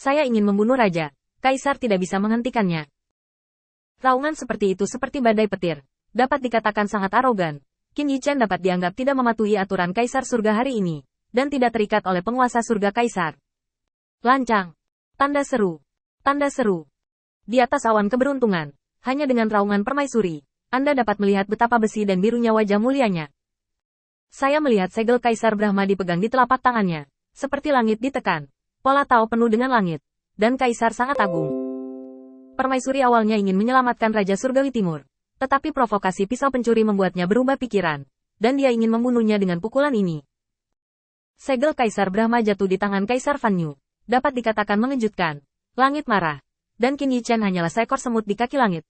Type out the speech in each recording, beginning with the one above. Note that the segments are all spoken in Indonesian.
Saya ingin membunuh raja. Kaisar tidak bisa menghentikannya. Raungan seperti itu seperti badai petir. Dapat dikatakan sangat arogan. Qin Yichen dapat dianggap tidak mematuhi aturan Kaisar Surga hari ini, dan tidak terikat oleh penguasa surga Kaisar. Lancang. Tanda seru. Tanda seru. Di atas awan keberuntungan, hanya dengan raungan permaisuri, Anda dapat melihat betapa besi dan birunya wajah mulianya. Saya melihat segel Kaisar Brahma dipegang di telapak tangannya, seperti langit ditekan. Pola Tao penuh dengan langit, dan Kaisar sangat agung. Permaisuri awalnya ingin menyelamatkan Raja Surgawi Timur, tetapi provokasi pisau pencuri membuatnya berubah pikiran, dan dia ingin membunuhnya dengan pukulan ini. Segel Kaisar Brahma jatuh di tangan Kaisar Fan Yu. Dapat dikatakan mengejutkan. Langit marah, dan Qin Yichen hanyalah seekor semut di kaki langit.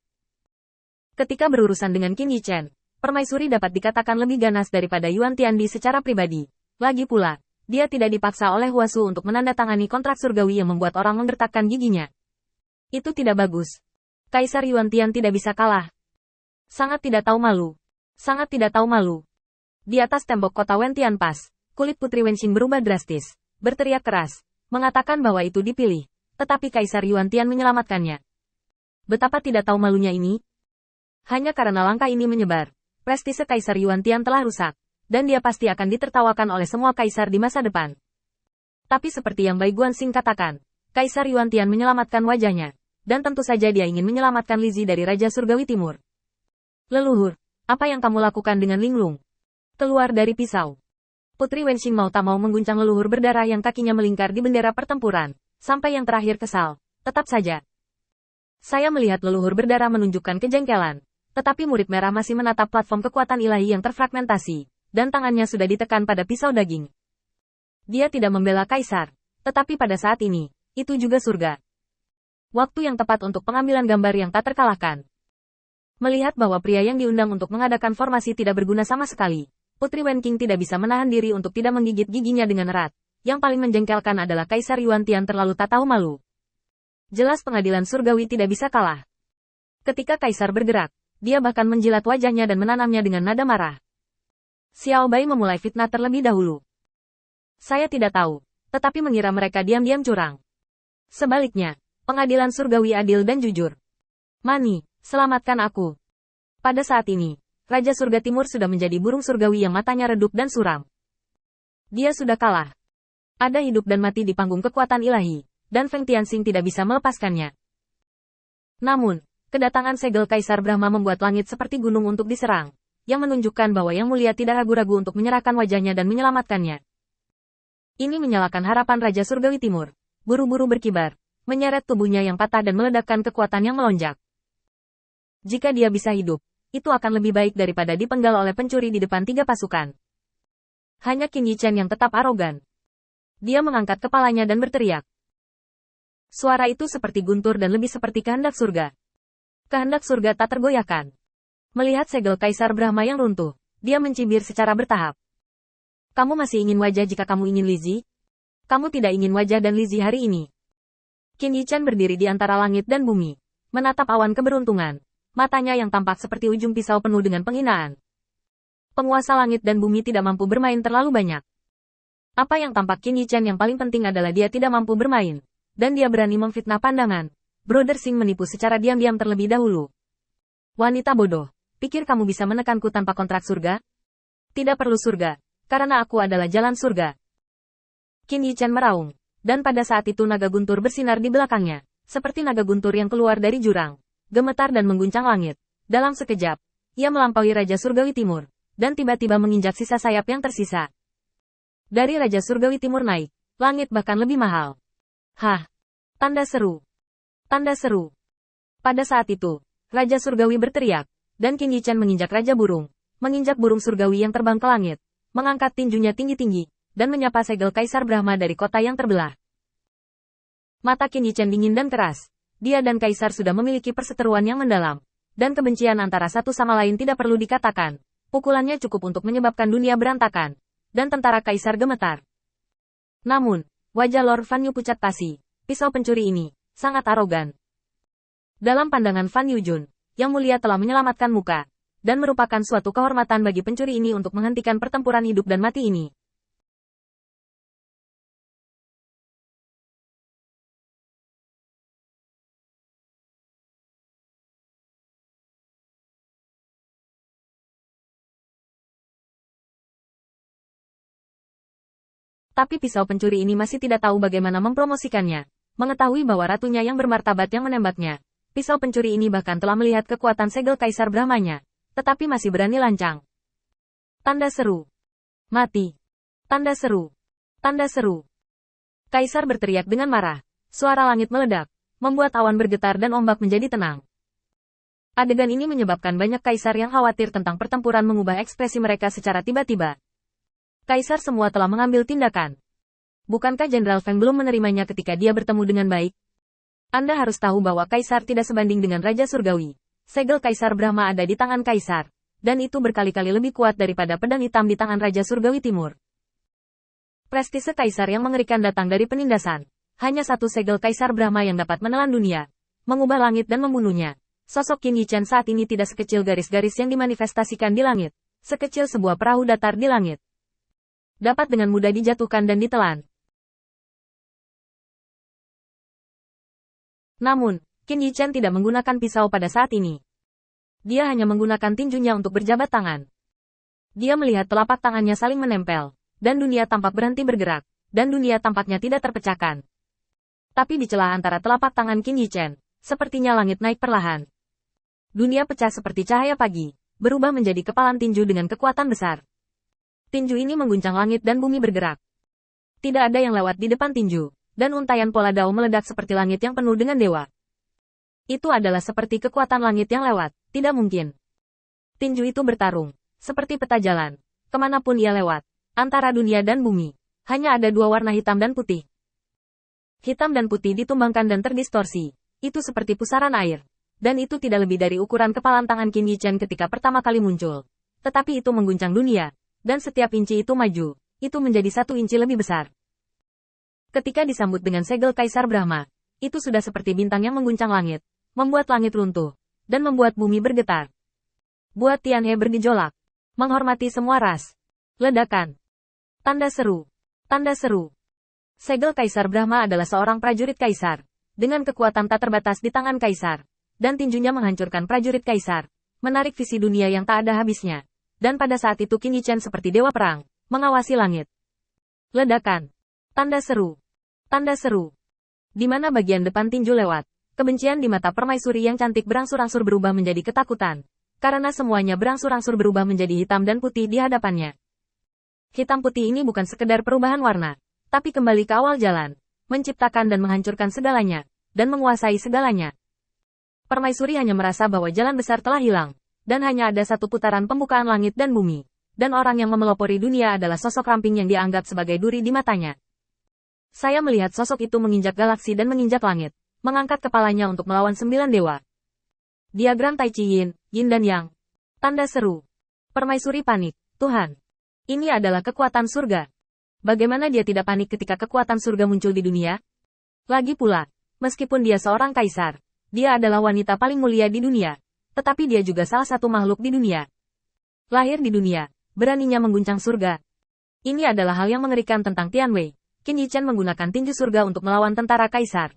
Ketika berurusan dengan Qin Yichen, permaisuri dapat dikatakan lebih ganas daripada Yuan Tiandi secara pribadi. Lagi pula, dia tidak dipaksa oleh Huasu untuk menandatangani kontrak surgawi yang membuat orang menggertakkan giginya. Itu tidak bagus. Kaisar Yuan Tian tidak bisa kalah. Sangat tidak tahu malu. Sangat tidak tahu malu. Di atas tembok kota Wen Tian Pas, kulit Putri Wenxing berubah drastis, berteriak keras, mengatakan bahwa itu dipilih, tetapi Kaisar Yuan Tian menyelamatkannya. Betapa tidak tahu malunya ini? Hanya karena langkah ini menyebar, prestise Kaisar Yuan Tian telah rusak, dan dia pasti akan ditertawakan oleh semua kaisar di masa depan. Tapi seperti yang Bai Guanxing katakan, Kaisar Yuan Tian menyelamatkan wajahnya, dan tentu saja dia ingin menyelamatkan Lizzie dari Raja Surgawi Timur. Leluhur, apa yang kamu lakukan dengan Linglung? Keluar dari pisau. Putri Wenxing mau tak mau mengguncang leluhur berdarah yang kakinya melingkar di bendera pertempuran, sampai yang terakhir kesal. Tetap saja. Saya melihat leluhur berdarah menunjukkan kejengkelan, tetapi murid merah masih menatap platform kekuatan ilahi yang terfragmentasi, dan tangannya sudah ditekan pada pisau daging. Dia tidak membela Kaisar, tetapi pada saat ini, itu juga surga. Waktu yang tepat untuk pengambilan gambar yang tak terkalahkan. Melihat bahwa pria yang diundang untuk mengadakan formasi tidak berguna sama sekali, Putri Wenqing tidak bisa menahan diri untuk tidak menggigit giginya dengan erat. Yang paling menjengkelkan adalah Kaisar Yuan Tian terlalu tak tahu malu. Jelas pengadilan surgawi tidak bisa kalah. Ketika Kaisar bergerak, dia bahkan menjilat wajahnya dan menanamnya dengan nada marah. Xiao Bai memulai fitnah terlebih dahulu. Saya tidak tahu, tetapi mengira mereka diam-diam curang. Sebaliknya, pengadilan surgawi adil dan jujur. Mani, selamatkan aku. Pada saat ini, Raja Surga Timur sudah menjadi burung surgawi yang matanya redup dan suram. Dia sudah kalah. Ada hidup dan mati di panggung kekuatan ilahi, dan Feng Tianxing tidak bisa melepaskannya. Namun, kedatangan segel Kaisar Brahma membuat langit seperti gunung untuk diserang, yang menunjukkan bahwa Yang Mulia tidak ragu-ragu untuk menyerahkan wajahnya dan menyelamatkannya. Ini menyalakan harapan Raja Surgawi Timur, buru-buru berkibar, menyeret tubuhnya yang patah dan meledakkan kekuatan yang melonjak. Jika dia bisa hidup, itu akan lebih baik daripada dipenggal oleh pencuri di depan 3 pasukan. Hanya Qin Yichen yang tetap arogan. Dia mengangkat kepalanya dan berteriak. Suara itu seperti guntur dan lebih seperti kehendak surga. Kehendak surga tak tergoyahkan. Melihat segel Kaisar Brahma yang runtuh, dia mencibir secara bertahap. Kamu masih ingin wajah jika kamu ingin Lizzie? Kamu tidak ingin wajah dan Lizzie hari ini. Qin Yichen berdiri di antara langit dan bumi, menatap awan keberuntungan. Matanya yang tampak seperti ujung pisau penuh dengan penghinaan. Penguasa langit dan bumi tidak mampu bermain terlalu banyak. Apa yang tampak Qin Yichen yang paling penting adalah dia tidak mampu bermain, dan dia berani memfitnah pandangan. Brother Sing menipu secara diam-diam terlebih dahulu. Wanita bodoh, pikir kamu bisa menekanku tanpa kontrak surga? Tidak perlu surga, karena aku adalah jalan surga. Qin Yichen meraung, dan pada saat itu naga guntur bersinar di belakangnya, seperti naga guntur yang keluar dari jurang. Gemetar dan mengguncang langit. Dalam sekejap, ia melampaui Raja Surgawi Timur, dan tiba-tiba menginjak sisa sayap yang tersisa. Dari Raja Surgawi Timur naik, langit bahkan lebih mahal. Hah! Tanda seru! Tanda seru! Pada saat itu, Raja Surgawi berteriak, dan Qin Yichen menginjak Raja Burung, menginjak burung surgawi yang terbang ke langit, mengangkat tinjunya tinggi-tinggi, dan menyapa segel Kaisar Brahma dari kota yang terbelah. Mata Qin Yichen dingin dan keras. Dia dan Kaisar sudah memiliki perseteruan yang mendalam, dan kebencian antara satu sama lain tidak perlu dikatakan. Pukulannya cukup untuk menyebabkan dunia berantakan, dan tentara Kaisar gemetar. Namun, wajah Lord Fan Yu pucat pasi. Pisau pencuri ini sangat arogan. Dalam pandangan Fan Yujun, Yang Mulia telah menyelamatkan muka, dan merupakan suatu kehormatan bagi pencuri ini untuk menghentikan pertempuran hidup dan mati ini. Tapi pisau pencuri ini masih tidak tahu bagaimana mempromosikannya. Mengetahui bahwa ratunya yang bermartabat yang menembaknya. Pisau pencuri ini bahkan telah melihat kekuatan segel Kaisar Brahmanya. Tetapi masih berani lancang. Tanda seru. Mati. Tanda seru. Tanda seru. Kaisar berteriak dengan marah. Suara langit meledak. Membuat awan bergetar dan ombak menjadi tenang. Adegan ini menyebabkan banyak kaisar yang khawatir tentang pertempuran mengubah ekspresi mereka secara tiba-tiba. Kaisar semua telah mengambil tindakan. Bukankah Jenderal Feng belum menerimanya ketika dia bertemu dengan baik? Anda harus tahu bahwa Kaisar tidak sebanding dengan Raja Surgawi. Segel Kaisar Brahma ada di tangan Kaisar. Dan itu berkali-kali lebih kuat daripada pedang hitam di tangan Raja Surgawi Timur. Prestise Kaisar yang mengerikan datang dari penindasan. Hanya satu segel Kaisar Brahma yang dapat menelan dunia. Mengubah langit dan membunuhnya. Sosok Qin Yichen saat ini tidak sekecil garis-garis yang dimanifestasikan di langit. Sekecil sebuah perahu datar di langit. Dapat dengan mudah dijatuhkan dan ditelan. Namun, Qin Yichen tidak menggunakan pisau pada saat ini. Dia hanya menggunakan tinjunya untuk berjabat tangan. Dia melihat telapak tangannya saling menempel, dan dunia tampak berhenti bergerak, dan dunia tampaknya tidak terpecahkan. Tapi di celah antara telapak tangan Qin Yichen, sepertinya langit naik perlahan. Dunia pecah seperti cahaya pagi, berubah menjadi kepalan tinju dengan kekuatan besar. Tinju ini mengguncang langit dan bumi bergerak. Tidak ada yang lewat di depan tinju, dan untayan pola dao meledak seperti langit yang penuh dengan dewa. Itu adalah seperti kekuatan langit yang lewat, tidak mungkin. Tinju itu bertarung, seperti peta jalan, kemanapun ia lewat, antara dunia dan bumi. Hanya ada dua warna hitam dan putih. Hitam dan putih ditumbangkan dan terdistorsi, itu seperti pusaran air. Dan itu tidak lebih dari ukuran kepalan tangan Qin Yichen ketika pertama kali muncul. Tetapi itu mengguncang dunia, dan setiap inci itu maju, itu menjadi 1 inci lebih besar. Ketika disambut dengan segel Kaisar Brahma, itu sudah seperti bintang yang mengguncang langit, membuat langit runtuh, dan membuat bumi bergetar. Buat Tianhe bergejolak, menghormati semua ras. Ledakan. Tanda seru. Tanda seru. Segel Kaisar Brahma adalah seorang prajurit Kaisar, dengan kekuatan tak terbatas di tangan Kaisar. Dan tinjunya menghancurkan prajurit Kaisar, menarik visi dunia yang tak ada habisnya. Dan pada saat itu Qin Yichen seperti dewa perang, mengawasi langit. Ledakan. Tanda seru. Tanda seru. Di mana bagian depan tinju lewat, kebencian di mata permaisuri yang cantik berangsur-angsur berubah menjadi ketakutan. Karena semuanya berangsur-angsur berubah menjadi hitam dan putih di hadapannya. Hitam putih ini bukan sekedar perubahan warna, tapi kembali ke awal jalan, menciptakan dan menghancurkan segalanya, dan menguasai segalanya. Permaisuri hanya merasa bahwa jalan besar telah hilang, dan hanya ada satu putaran pembukaan langit dan bumi, dan orang yang memelopori dunia adalah sosok ramping yang dianggap sebagai duri di matanya. Saya melihat sosok itu menginjak galaksi dan menginjak langit, mengangkat kepalanya untuk melawan 9 dewa. Diagram Tai Chi Yin, Yin dan Yang. Tanda seru. Permaisuri panik, Tuhan. Ini adalah kekuatan surga. Bagaimana dia tidak panik ketika kekuatan surga muncul di dunia? Lagi pula, meskipun dia seorang kaisar, dia adalah wanita paling mulia di dunia, tetapi dia juga salah satu makhluk di dunia. Lahir di dunia, beraninya mengguncang surga. Ini adalah hal yang mengerikan tentang Tianwei. Qin Yichen menggunakan tinju surga untuk melawan tentara kaisar.